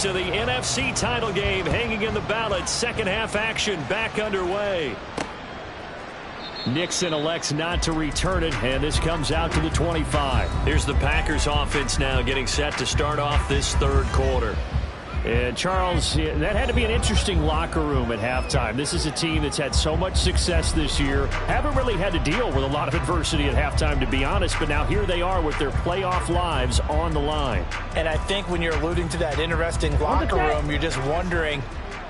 to the NFC title game hanging in the balance. Second half action back underway. Nixon elects not to return it, and this comes out to the 25. Here's the Packers offense now getting set to start off this third quarter. And Charles, that had to be an interesting locker room at halftime. This is a team that's had so much success this year. Haven't really had to deal with a lot of adversity at halftime, to be honest, but now here they are with their playoff lives on the line. And I think when you're alluding to that interesting locker room, you're just wondering,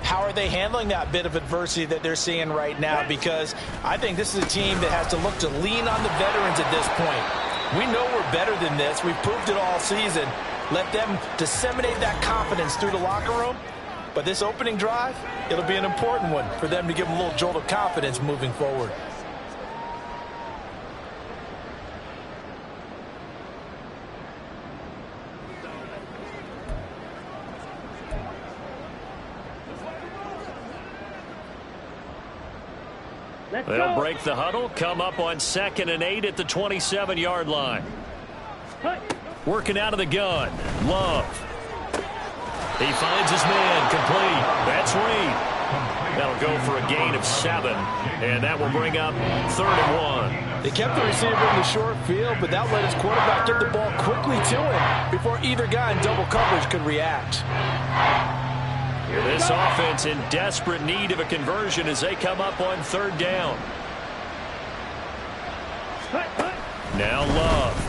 how are they handling that bit of adversity that they're seeing right now? Because I think this is a team that has to look to lean on the veterans at this point. We know we're better than this. We've proved it all season. Let them disseminate that confidence through the locker room. But this opening drive, it'll be an important one for them to give them a little jolt of confidence moving forward. They'll break the huddle, come up on 2nd and 8 at the 27-yard line. Working out of the gun. Love. He finds his man. Complete. That's Reed. That'll go for a gain of 7. And that will bring up 3rd and 1. They kept the receiver in the short field, but that let his quarterback get the ball quickly to him before either guy in double coverage could react. This offense in desperate need of a conversion as they come up on 3rd down. Now Love.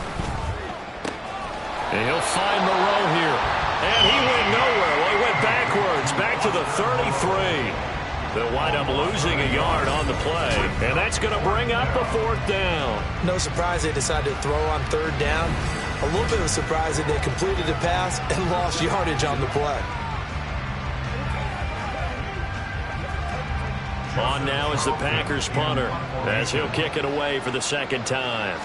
And he'll find Moreau here. And he went nowhere. Well, he went backwards, back to the 33. They'll wind up losing a yard on the play. And that's going to bring up a 4th down. No surprise they decided to throw on 3rd down. A little bit of a surprise that they completed the pass and lost yardage on the play. On now is the Packers punter as he'll kick it away for the 2nd time.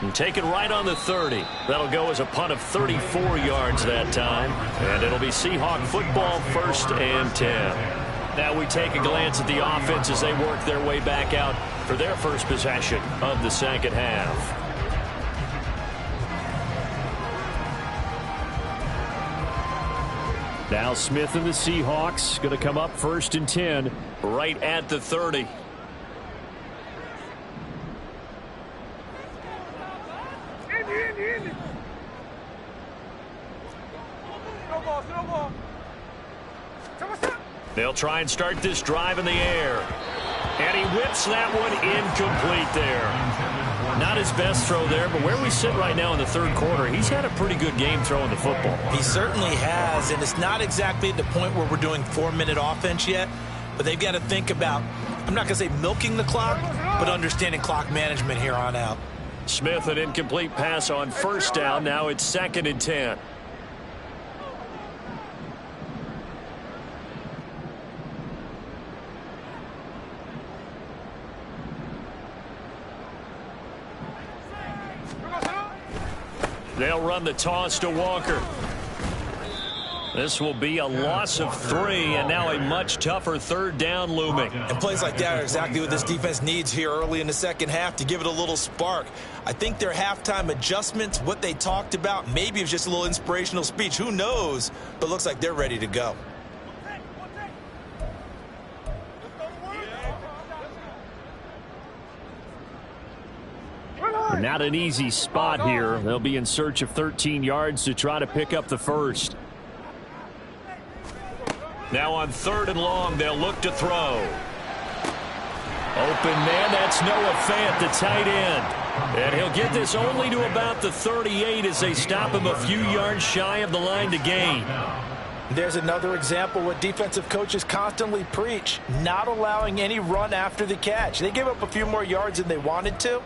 And take it right on the 30. That'll go as a punt of 34 yards that time. And it'll be Seahawk football, 1st and 10. Now we take a glance at the offense as they work their way back out for their first possession of the second half. Now Smith and the Seahawks going to come up 1st and 10 right at the 30. They'll try and start this drive in the air. And he whips that one incomplete there. Not his best throw there, but where we sit right now in the 3rd quarter, he's had a pretty good game throwing the football. He certainly has, and it's not exactly at the point where we're doing 4-minute offense yet, but they've got to think about, I'm not going to say milking the clock, but understanding clock management here on out. Smith, an incomplete pass on 1st down. Now it's 2nd and 10. They'll run the toss to Walker. This will be a loss of 3, and now a much tougher 3rd down looming. And plays like that are exactly what this defense needs here early in the second half to give it a little spark. I think their halftime adjustments, what they talked about, maybe it was just a little inspirational speech. Who knows? But looks like they're ready to go. Not an easy spot here. They'll be in search of 13 yards to try to pick up the 1st. Now on 3rd and long, they'll look to throw. Open man, that's Noah Fant, the tight end. And he'll get this only to about the 38 as they stop him a few yards shy of the line to gain. There's another example what defensive coaches constantly preach, not allowing any run after the catch. They gave up a few more yards than they wanted to,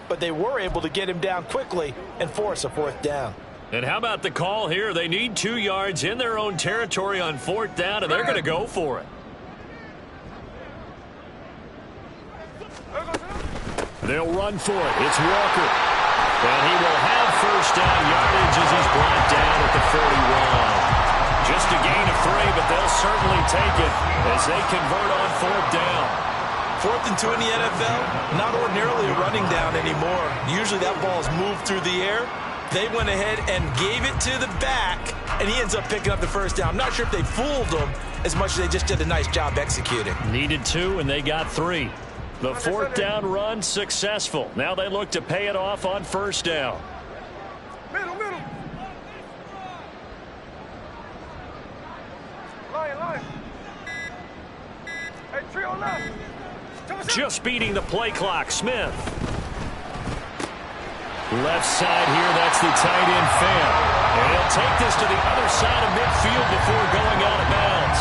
but they were able to get him down quickly and force a 4th down. And how about the call here? They need 2 yards in their own territory on 4th down, and they're going to go for it. They'll run for it. It's Walker. And he will have 1st down yardage as he's brought down at the 41. Just a gain of 3, but they'll certainly take it as they convert on 4th down. 4th and 2 in the NFL, not ordinarily a running down anymore. Usually that ball is moved through the air. They went ahead and gave it to the back, and he ends up picking up the first down. I'm not sure if they fooled him as much as they just did a nice job executing. Needed 2, and they got 3. The 4th down run successful. Now they look to pay it off on 1st down. Middle. Line. Hey, trio left. Just beating the play clock. Smith. Left side here, that's the tight end Fant. And he'll take this to the other side of midfield before going out of bounds.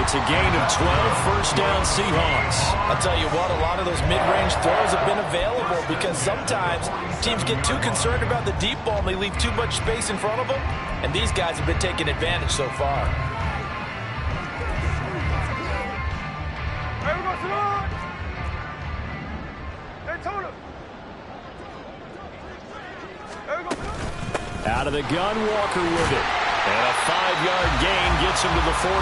It's a gain of 12, 1st down Seahawks. I'll tell you what, a lot of those mid-range throws have been available because sometimes teams get too concerned about the deep ball and they leave too much space in front of them. And these guys have been taking advantage so far. Hey, we go to the line. Daytona. Out of the gun, Walker with it. And a 5-yard gain gets him to the 42.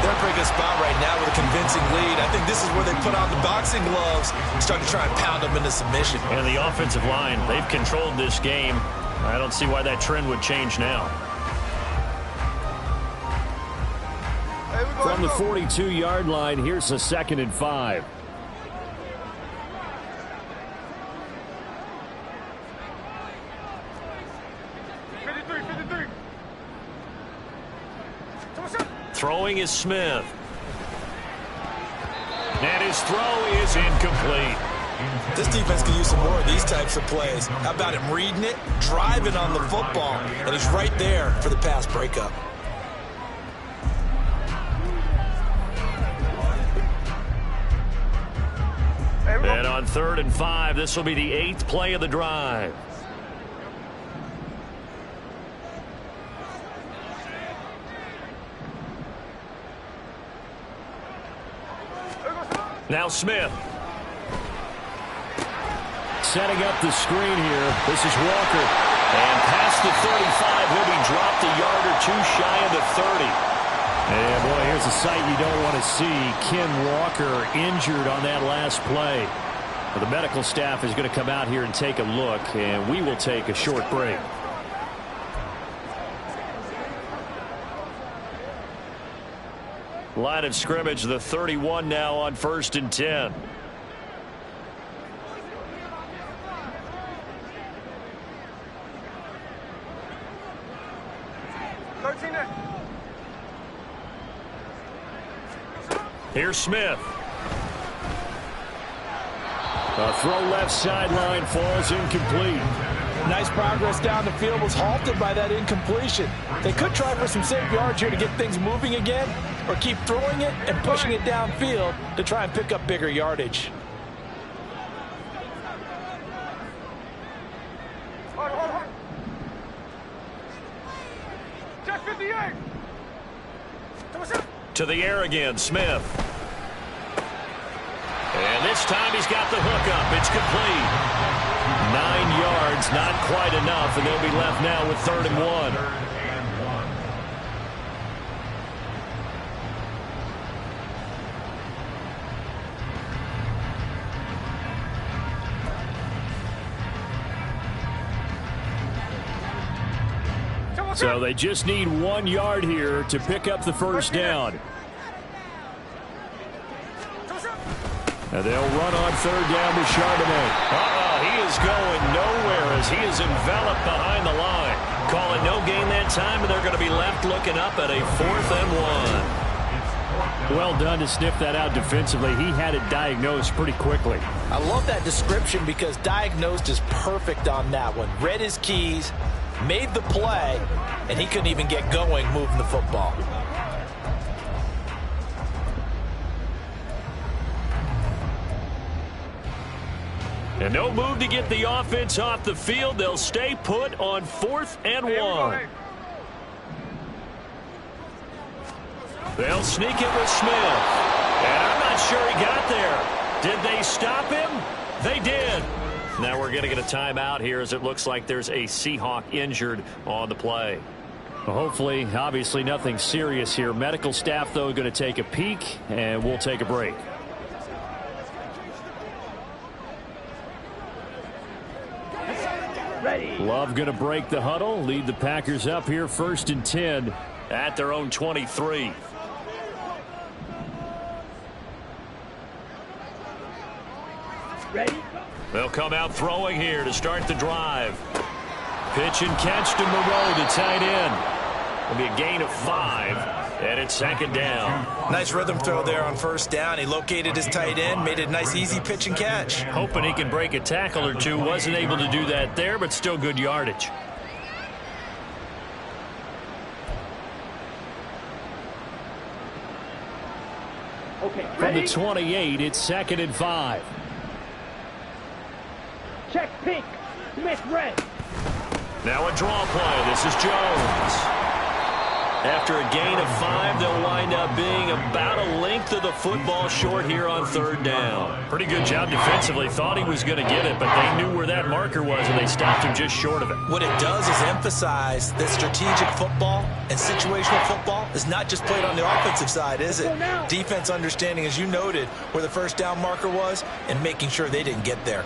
They're in a pretty good spot right now with a convincing lead. I think this is where they put on the boxing gloves and start to try and pound them into submission. And the offensive line, they've controlled this game. I don't see why that trend would change now. From the 42-yard line, here's a 2nd and 5. Throwing is Smith. And his throw is incomplete. This defense can use some more of these types of plays. How about him reading it, driving on the football, and he's right there for the pass breakup. And on 3rd and 5, this will be the 8th play of the drive. Now Smith. Setting up the screen here. This is Walker. And past the 35, he'll be dropped a yard or 2 shy of the 30. And boy, here's a sight you don't want to see. Ken Walker injured on that last play. Well, the medical staff is going to come out here and take a look, and we will take a short break. Line of scrimmage, the 31 now on 1st and 10. Here's Smith. A throw left sideline, falls incomplete. Nice progress down the field, was halted by that incompletion. They could try for some safe yards here to get things moving again, or keep throwing it and pushing it downfield to try and pick up bigger yardage. To the air again, Smith. And this time he's got the hook up. It's complete. 9 yards, not quite enough, and they'll be left now with 3rd and 1. So they just need 1 yard here to pick up the 1st down. And they'll run on 3rd down with Charbonnet. He is going nowhere as he is enveloped behind the line. Call it no gain that time, and they're going to be left looking up at a 4th and 1. Well done to sniff that out defensively. He had it diagnosed pretty quickly. I love that description because diagnosed is perfect on that one. Read his keys, made the play, and he couldn't even get going moving the football. And no move to get the offense off the field. They'll stay put on 4th and 1. They'll sneak it with Smith. And I'm not sure he got there. Did they stop him? They did. Now we're going to get a timeout here as it looks like there's a Seahawk injured on the play. Well, hopefully, obviously nothing serious here. Medical staff, though, going to take a peek, and we'll take a break. Love going to break the huddle, lead the Packers up here 1st and 10 at their own 23. They'll come out throwing here to start the drive. Pitch and catch to Moreau to tight end. It'll be a gain of 5, and it's 2nd down. Nice rhythm throw there on 1st down. He located his tight end, made it a nice easy pitch and catch. Hoping he can break a tackle or two. Wasn't able to do that there, but still good yardage. From the 28, it's 2nd and 5. Check pink. Smith red. Now a draw play. This is Jones. After a gain of 5, they'll wind up being about a length of the football short here on 3rd down. Pretty good job defensively. Thought he was going to get it, but they knew where that marker was, and they stopped him just short of it. What it does is emphasize that strategic football and situational football is not just played on the offensive side, is it? Defense understanding, as you noted, where the 1st down marker was and making sure they didn't get there.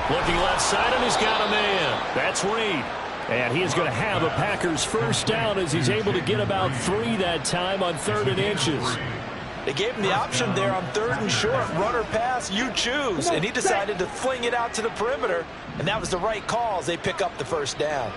Looking left side, and he's got a man. That's Reed. And he is going to have a Packers 1st down as he's able to get about 3 that time on 3rd and inches. They gave him the option there on 3rd and short, run or pass, you choose. And he decided to fling it out to the perimeter, and that was the right call as they pick up the 1st down.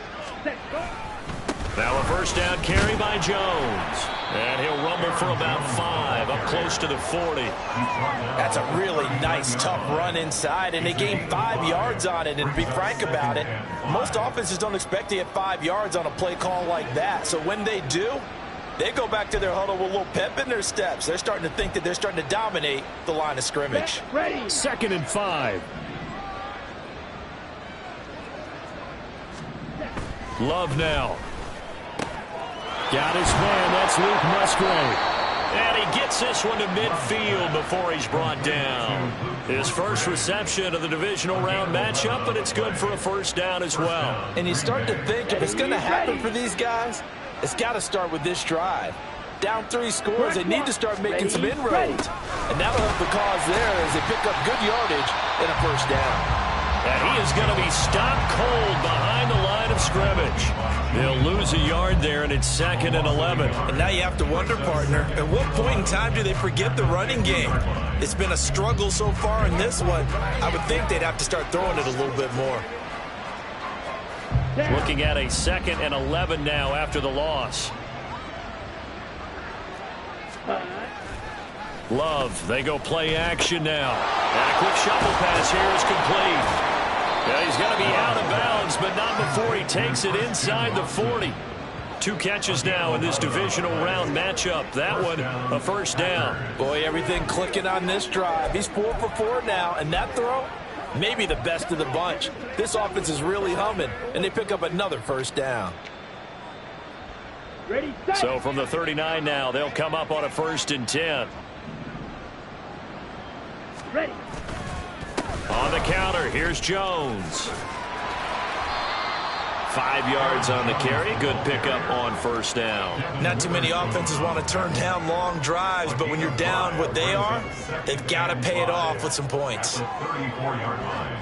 Now a 1st down carry by Jones. And he'll rumble for about 5, up close to the 40. That's a really nice, tough run inside, and they gained 5 yards on it. And to be frank about it, most offenses don't expect to get 5 yards on a play call like that. So when they do, they go back to their huddle with a little pep in their steps. They're starting to think that they're starting to dominate the line of scrimmage. 2nd and 5. Love now. Got his man. That's Luke Musgrave. And he gets this one to midfield before he's brought down. His first reception of the divisional round matchup, but it's good for a 1st down as well. And you start to think if it's going to happen for these guys, it's got to start with this drive. Down 3 scores, they need to start making some inroads. And that'll help the cause there as they pick up good yardage and a 1st down. And he is going to be stopped cold behind the line of scrimmage. They'll lose a yard there, and it's 2nd and 11. And now you have to wonder, partner, at what point in time do they forget the running game? It's been a struggle so far in this one. I would think they'd have to start throwing it a little bit more. Looking at a 2nd and 11 now after the loss. Love, they go play action now. And a quick shovel pass here is complete. Yeah, he's going to be out of bounds, but not before he takes it inside the 40. 2 catches now in this divisional round matchup. That one, a 1st down. Boy, everything clicking on this drive. He's 4 for 4 now, and that throw, maybe the best of the bunch. This offense is really humming, and they pick up another 1st down. So from the 39 now, they'll come up on a 1st and 10. Ready. On the counter, here's Jones. 5 yards on the carry. Good pickup on 1st down. Not too many offenses want to turn down long drives, but when you're down what they are, they've got to pay it off with some points. 34-yard line.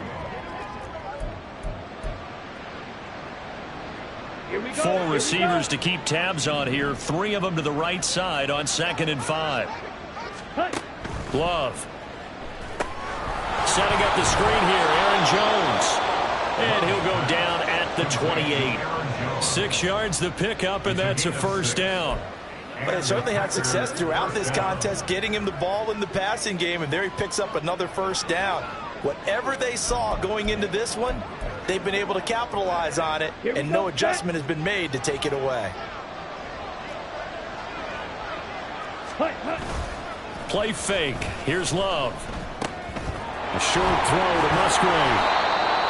4 receivers to keep tabs on here. 3 of them to the right side on 2nd and 5. Love. Setting up the screen here, Aaron Jones. And he'll go down at the 28. 6 yards the pickup, and that's a 1st down. But they certainly had success throughout this contest, getting him the ball in the passing game, and there he picks up another 1st down. Whatever they saw going into this one, they've been able to capitalize on it, and no adjustment has been made to take it away. Play fake. Here's Love. A short throw to Musgrave.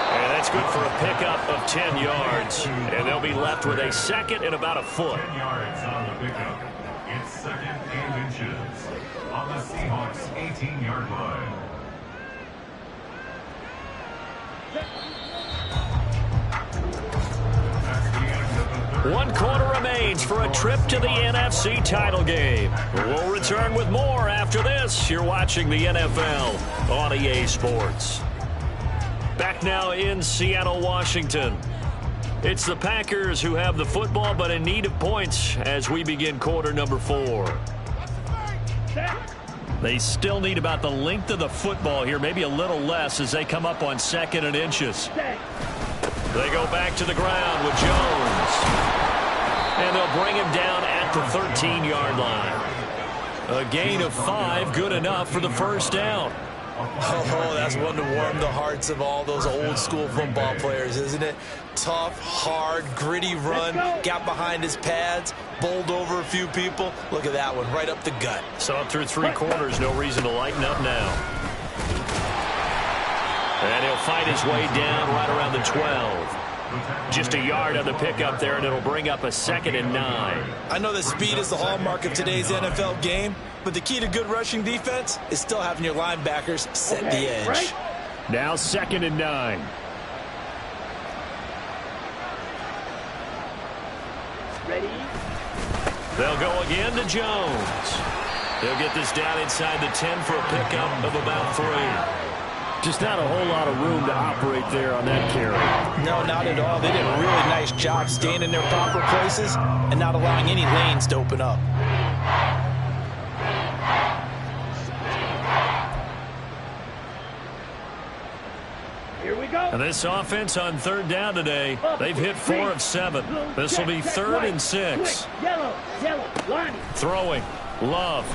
And that's good for a pickup of 10 yards. And they'll be left with a 2nd and about a foot. 10 yards on the pickup. It's 2nd and inches on the Seahawks 18-yard line. One quarter remains for a trip to the NFC title game. We'll return with more after this. You're watching the NFL on EA Sports. Back now in Seattle, Washington. It's the Packers who have the football, but in need of points as we begin quarter number 4. They still need about the length of the football here, maybe a little less as they come up on 2nd and inches. They go back to the ground with Jones. And they'll bring him down at the 13-yard line. A gain of 5, good enough for the first down. Oh, that's one to warm the hearts of all those old-school football players, isn't it? Tough, hard, gritty run, got behind his pads, bowled over a few people. Look at that one, right up the gut. Saw it through 3 quarters, no reason to lighten up now. And he'll fight his way down right around the 12. Just a yard on the pickup there, and it'll bring up a 2nd and 9. I know that speed is the hallmark of today's NFL game, but the key to good rushing defense is still having your linebackers set the edge. Right. Now 2nd and 9. Ready. They'll go again to Jones. They'll get this down inside the 10 for a pickup of about 3. Just not a whole lot of room to operate there on that carry. No, not at all. They did a really nice job staying in their proper places and not allowing any lanes to open up. Here we go. And this offense on 3rd down today, they've hit 4 of 7. This will be 3rd and 6. Yellow, Lonnie. Throwing, Love.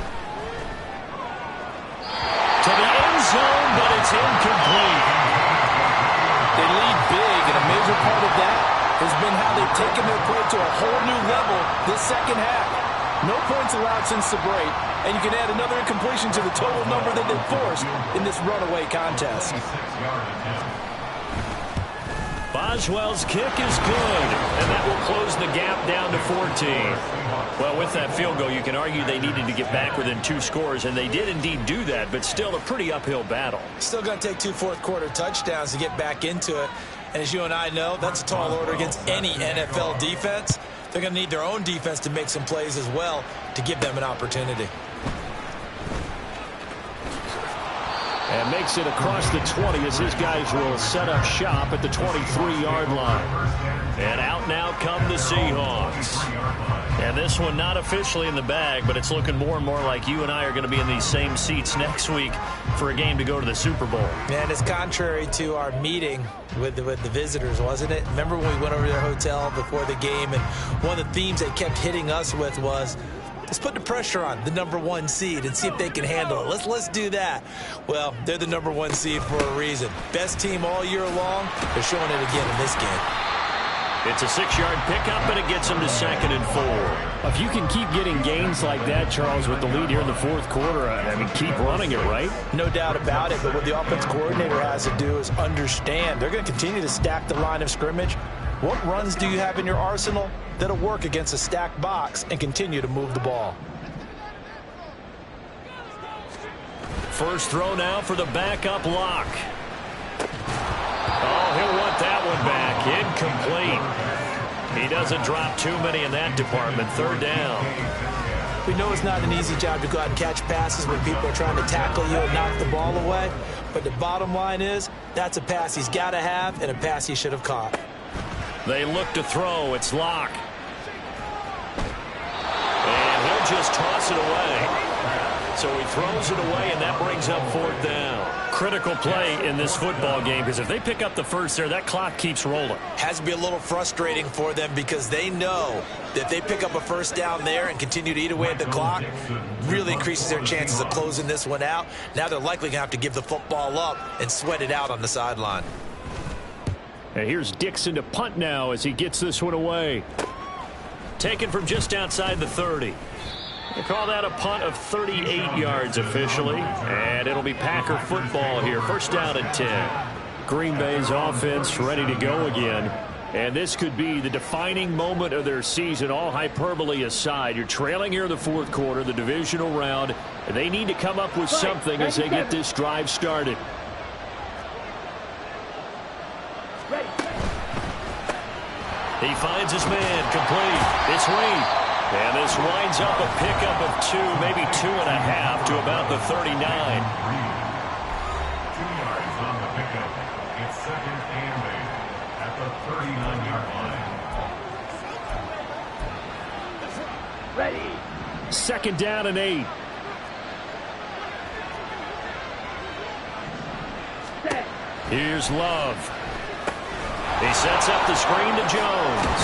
To the end zone, but it's incomplete. They lead big, and a major part of that has been how they've taken their play to a whole new level this second half. No points allowed since the break, and you can add another incompletion to the total number that they've forced in this runaway contest. Boswell's kick is good, and that will close the gap down to 14. Well, with that field goal, you can argue they needed to get back within 2 scores, and they did indeed do that, but still a pretty uphill battle. Still going to take 2 fourth-quarter touchdowns to get back into it. And as you and I know, that's a tall order against any NFL defense. They're going to need their own defense to make some plays as well to give them an opportunity. And makes it across the 20 as his guys will set up shop at the 23-yard line. And out now come the Seahawks. And this one not officially in the bag, but it's looking more and more like you and I are going to be in these same seats next week for a game to go to the Super Bowl. Man, it's contrary to our meeting with the visitors, wasn't it? Remember when we went over to their hotel before the game, and one of the themes they kept hitting us with was, let's put the pressure on the #1 seed and see if they can handle it. Let's do that. Well, they're the #1 seed for a reason. Best team all year long. They're showing it again in this game. It's a 6-yard pickup, and it gets them to 2nd and 4. If you can keep getting gains like that, Charles, with the lead here in the 4th quarter, I mean, keep running it, right? No doubt about it, but what the offense coordinator has to do is understand. They're going to continue to stack the line of scrimmage. What runs do you have in your arsenal that'll work against a stacked box and continue to move the ball? First throw now for the backup Lock. Oh, he'll want that one back. Incomplete. He doesn't drop too many in that department. 3rd down. We know it's not an easy job to go out and catch passes when people are trying to tackle you and knock the ball away. But the bottom line is, that's a pass he's got to have and a pass he should have caught. They look to throw. It's Lock. And he'll just toss it away. So he throws it away, and that brings up 4th down. Critical play in this football game, because if they pick up the first there, that clock keeps rolling. Has to be a little frustrating for them because they know that if they pick up a first down there and continue to eat away at the clock, really increases their chances of closing this one out. Now they're likely going to have to give the football up and sweat it out on the sideline. And here's Dixon to punt now as he gets this one away. Taken from just outside the 30. They call that a punt of 38 yards officially, and it'll be Packer football here. First down and 10. Green Bay's offense ready to go again, and this could be the defining moment of their season, all hyperbole aside. You're trailing here in the 4th quarter, the divisional round, and they need to come up with something as they get this drive started. He finds his man, complete. It's Reed. And this winds up a pickup of 2, maybe 2.5 to about the 39. 2 yards on the pickup. It's second and 8 at the 39-yard line. Ready. Second down and 8. Set. Here's Love. He sets up the screen to Jones.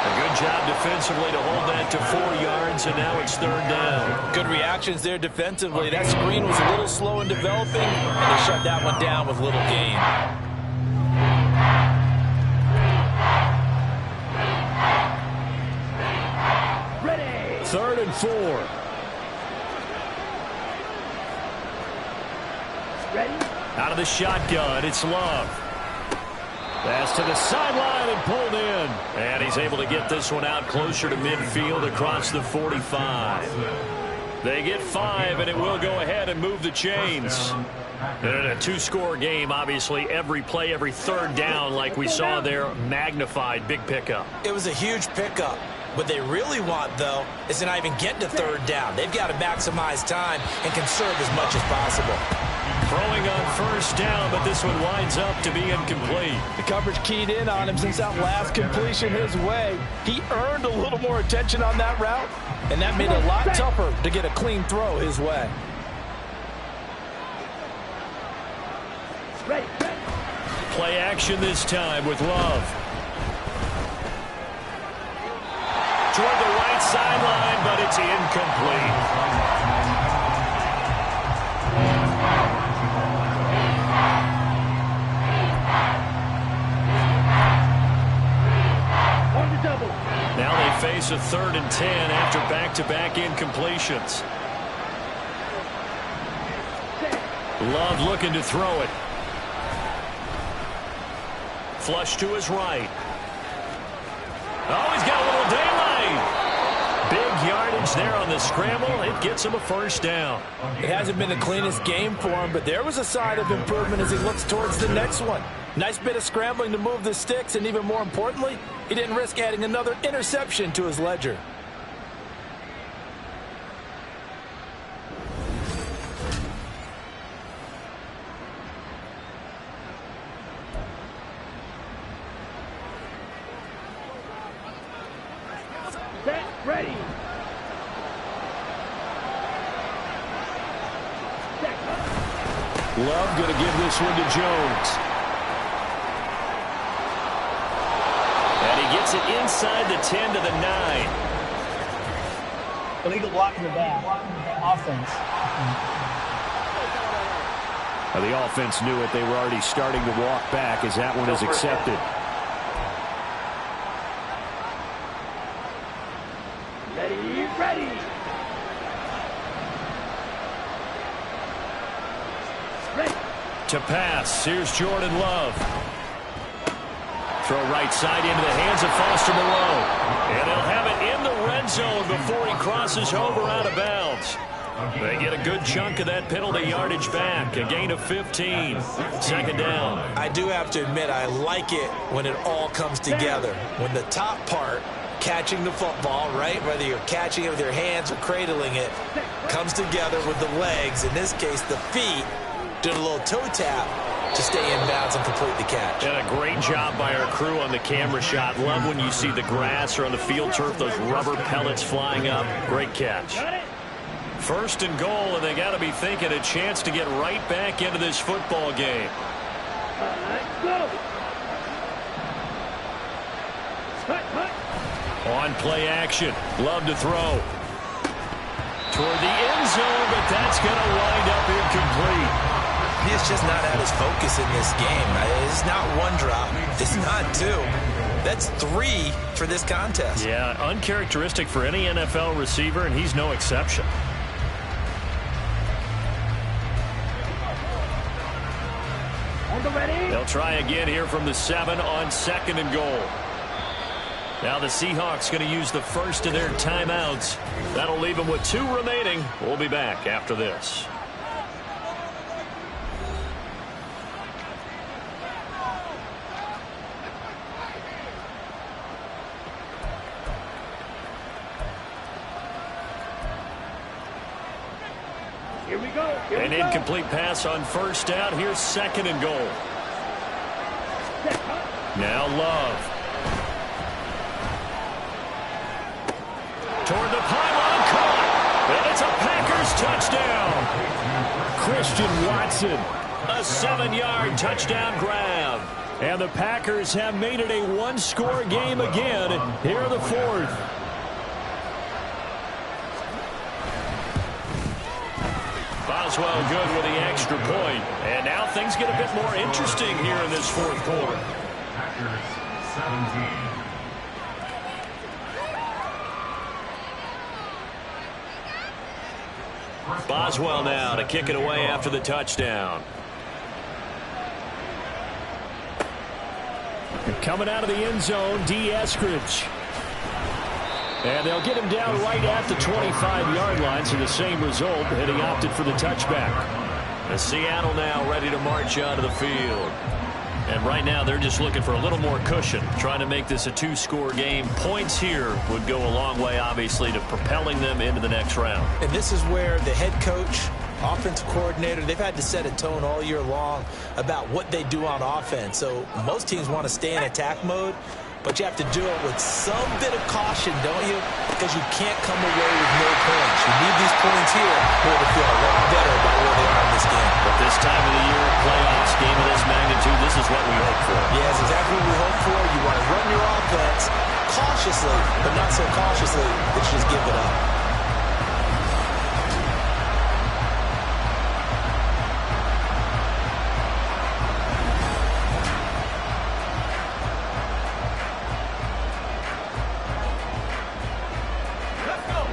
A good job defensively to hold that to 4 yards, and now it's third down. Good reactions there defensively. That screen was a little slow in developing, and they shut that one down with little gain. Ready. Third and 4. Ready. Out of the shotgun, it's Love. Pass to the sideline and pulled in. And he's able to get this one out closer to midfield across the 45. They get 5, and it will go ahead and move the chains. And in a two-score game, obviously, every play, every third down, like we saw there, magnified. Big pickup. It was a huge pickup. What they really want, though, is to not even get to third down. They've got to maximize time and conserve as much as possible. Throwing on first down, but this one winds up to be incomplete. The coverage keyed in on him since that last completion his way. He earned a little more attention on that route, and that made it a lot tougher to get a clean throw his way. Ready. Play action this time with Love. Toward the right sideline, but it's incomplete. Now they face a 3rd and 10 after back-to-back incompletions. Love looking to throw it. Flush to his right. Oh, he's got a little daylight. Big yardage there on the scramble. It gets him a first down. It hasn't been the cleanest game for him, but there was a sign of improvement as he looks towards the next one. Nice bit of scrambling to move the sticks, and even more importantly, he didn't risk adding another interception to his ledger. Set. Ready. Set. Love going to give this one to Jones. And he gets it inside the 10 to the 9. Illegal block in the back. Offense. Well, the offense knew it. They were already starting to walk back as that one is accepted. Ready. Ready. Ready. To pass, here's Jordan Love. Throw right side into the hands of Foster Moreau. And they'll have it in the red zone before he crosses over out of bounds. They get a good chunk of that penalty yardage back. A gain of 15. Second down. I do have to admit, I like it when it all comes together. When the top part, catching the football, right, whether you're catching it with your hands or cradling it, comes together with the legs, in this case the feet, did a little toe tap to stay in bounds and complete the catch. And a great job by our crew on the camera shot. Love when you see the grass or on the field turf, those rubber pellets flying up. Great catch. First and goal, and they got to be thinking a chance to get right back into this football game. Go. Cut. On play action, Love to throw. Toward the end zone, but that's going to wind up incomplete. He is just not at his focus in this game. It's not one drop. It's not two. That's 3 for this contest. Yeah, uncharacteristic for any NFL receiver, and he's no exception. On the ready. They'll try again here from the 7 on second and goal. Now the Seahawks going to use the first of their timeouts. That'll leave them with 2 remaining. We'll be back after this. Here we go. An incomplete pass on first down. Here's second and goal. Now Love. Toward the pylon, caught. And it's a Packers touchdown. Christian Watson. A 7-yard touchdown grab. And the Packers have made it a one-score game again here in the fourth. Boswell good with the extra point. And now things get a bit more interesting here in this fourth quarter. Packers 17. Boswell now to kick it away after the touchdown. Coming out of the end zone, D. Eskridge. And they'll get him down right at the 25-yard line, so the same result, and he opted for the touchback. And Seattle now ready to march onto the field. And right now they're just looking for a little more cushion, trying to make this a two-score game. Points here would go a long way, obviously, to propelling them into the next round. And this is where the head coach, offensive coordinator, they've had to set a tone all year long about what they do on offense. So most teams want to stay in attack mode, but you have to do it with some bit of caution, don't you? Because you can't come away with no points. You need these points here in order to feel a lot better about where they are in this game. But this time of the year, playoffs, game of this magnitude, this is what we hope for. Yeah, it's exactly what we hope for. You want to run your offense cautiously, but not so cautiously that you just give it up.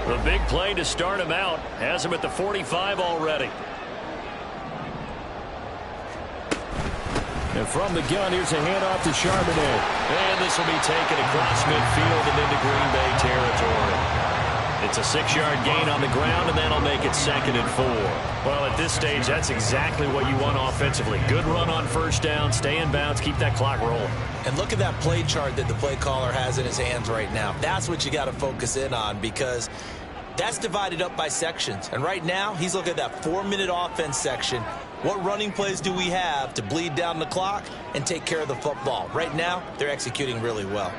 The big play to start him out has him at the 45 already. And from the gun, here's a handoff to Charbonnet. And this will be taken across midfield and into Green Bay territory. It's a 6-yard gain on the ground, and that'll make it 2nd and 4. Well, at this stage, that's exactly what you want offensively. Good run on first down, stay in bounds, keep that clock rolling. And look at that play chart that the play caller has in his hands right now. That's what you got to focus in on, because that's divided up by sections. And right now, he's looking at that 4-minute offense section. What running plays do we have to bleed down the clock and take care of the football? Right now, they're executing really well.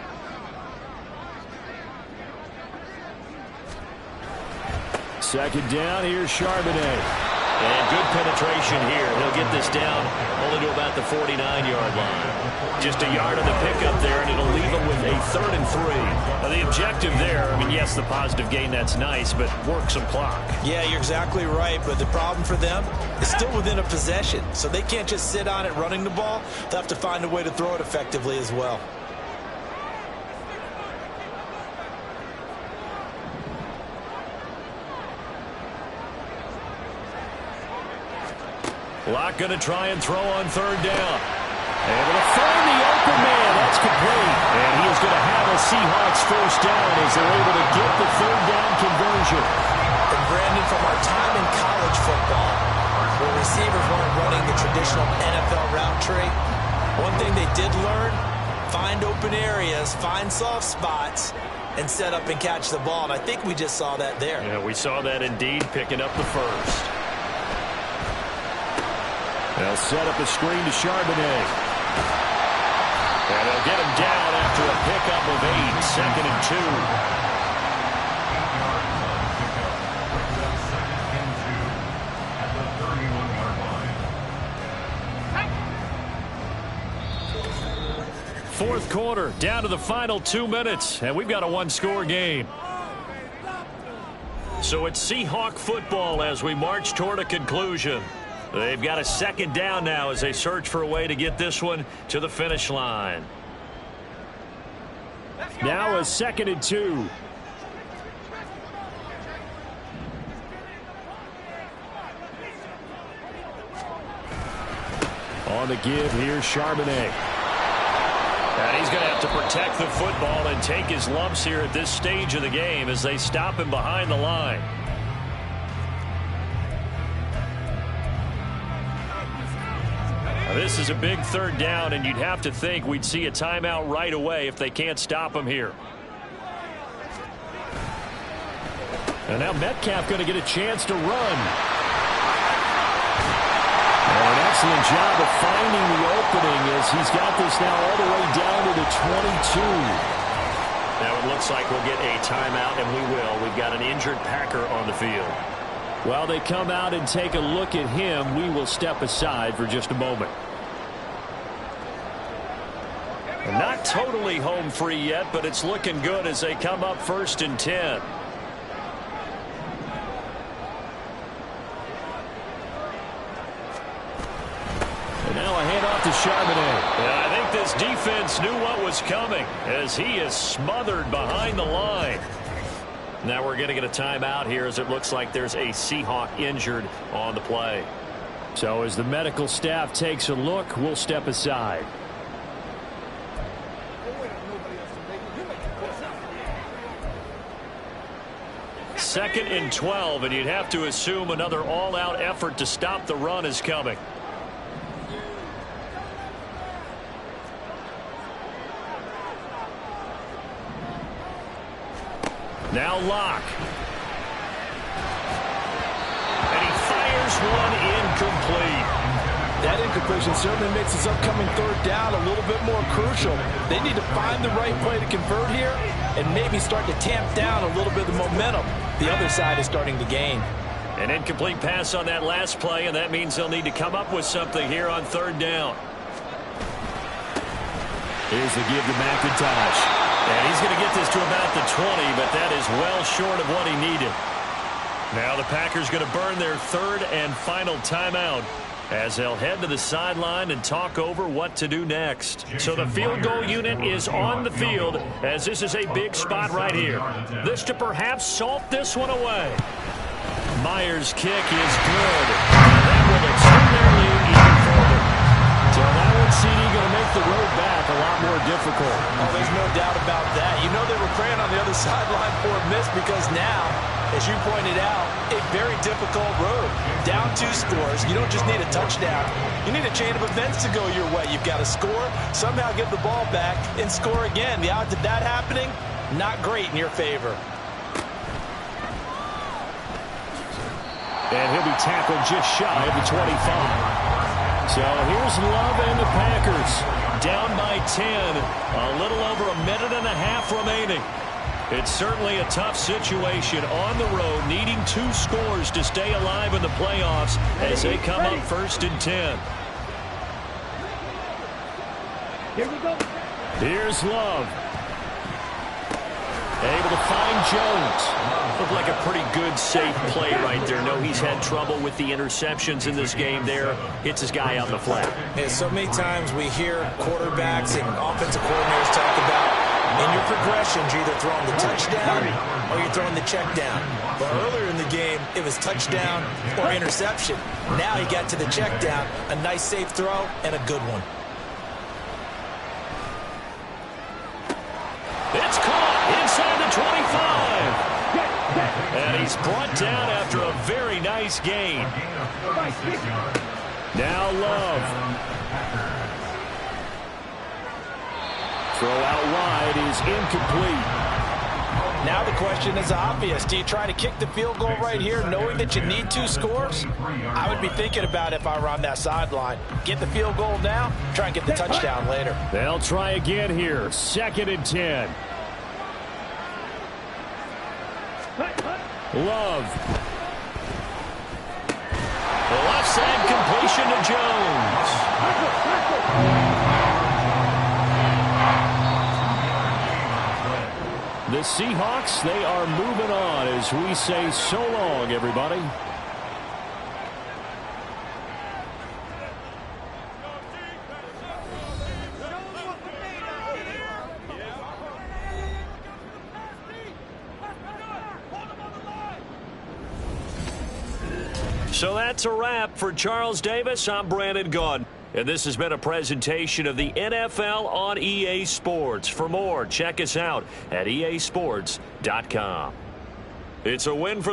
Second down, here's Charbonnet. And good penetration here. He'll get this down only to about the 49-yard line. Just a yard on the pickup there, and it'll leave him with a 3rd and 3. Now, the objective there, I mean, yes, the positive gain, that's nice, but work some clock. Yeah, you're exactly right, but the problem for them is still within a possession. So they can't just sit on it running the ball. They'll have to find a way to throw it effectively as well. Locke going to try and throw on 3rd down. Able to find the open man. That's complete. And he is going to have a Seahawks first down as they're able to get the 3rd down conversion. And Brandon, from our time in college football, where receivers weren't running the traditional NFL route tree, one thing they did learn, find open areas, find soft spots, and set up and catch the ball. And I think we just saw that there. Yeah, we saw that indeed, picking up the first. They'll set up a screen to Charbonnet. And they'll get him down after a pickup of 8, 2nd and 2. Fourth quarter, down to the final 2 minutes, and we've got a one-score game. So it's Seahawk football as we march toward a conclusion. They've got a 2nd down now as they search for a way to get this one to the finish line. Now a 2nd and 2. On the give, here's Charbonnet. And he's going to have to protect the football and take his lumps here at this stage of the game as they stop him behind the line. This is a big 3rd down, and you'd have to think we'd see a timeout right away if they can't stop him here. And now Metcalf going to get a chance to run. And an excellent job of finding the opening as he's got this now all the way down to the 22. Now it looks like we'll get a timeout, and we will. We've got an injured Packer on the field. While they come out and take a look at him, we will step aside for just a moment. Not totally home free yet, but it's looking good as they come up 1st and 10. And now a handoff to Charbonnet. Yeah, I think this defense knew what was coming as he is smothered behind the line. Now we're going to get a timeout here as it looks like there's a Seahawk injured on the play. So as the medical staff takes a look, we'll step aside. Second and 12, and you'd have to assume another all-out effort to stop the run is coming. Now Locke. And he fires one incomplete. That incompletion certainly makes this upcoming 3rd down a little bit more crucial. They need to find the right play to convert here and maybe start to tamp down a little bit of the momentum the other side is starting to gain. An incomplete pass on that last play, and that means they'll need to come up with something here on 3rd down. Here's the give to McIntosh. And he's going to get this to about the 20, but that is well short of what he needed. Now the Packers going to burn their 3rd and final timeout as they'll head to the sideline and talk over what to do next. So the field goal unit is on the field as this is a big spot right here. This to perhaps salt this one away. Myers' kick is good. And that will extend their lead even further. So that one, CD, going to make the road back a lot more difficult. Oh, there's no doubt about that. You know they were praying on the other sideline for a miss because now, as you pointed out, a very difficult road. Down 2 scores. You don't just need a touchdown. You need a chain of events to go your way. You've got to score, somehow get the ball back, and score again. The odds of that happening, not great in your favor. And he'll be tackled just shy of the 25. So here's Love and the Packers. Down by 10. A little over a minute and a half remaining. It's certainly a tough situation on the road, needing 2 scores to stay alive in the playoffs as they come up 1st and 10. Here we go. Here's Love. Able to find Jones. Looked like a pretty good, safe play right there. No, he's had trouble with the interceptions in this game there. Hits his guy out in the flat. Yeah, so many times we hear quarterbacks and offensive coordinators talk about in your progressions, you're either throwing the touchdown or you're throwing the check down. But earlier in the game, it was touchdown or interception. Now he got to the check down, a nice safe throw, and a good one. It's caught inside the 25. And he's brought down after a very nice gain. Now Love. Throw out wide is incomplete. Now the question is obvious. Do you try to kick the field goal right here knowing that you need 2 scores? I would be thinking about it if I were on that sideline. Get the field goal now, try and get the touchdown later. They'll try again here. 2nd and 10. Love. The left side completion to Jones. The Seahawks, they are moving on as we say so long, everybody. So that's a wrap for Charles Davis. I'm Brandon Gaudin. And this has been a presentation of the NFL on EA Sports. For more, check us out at easports.com. It's a win for the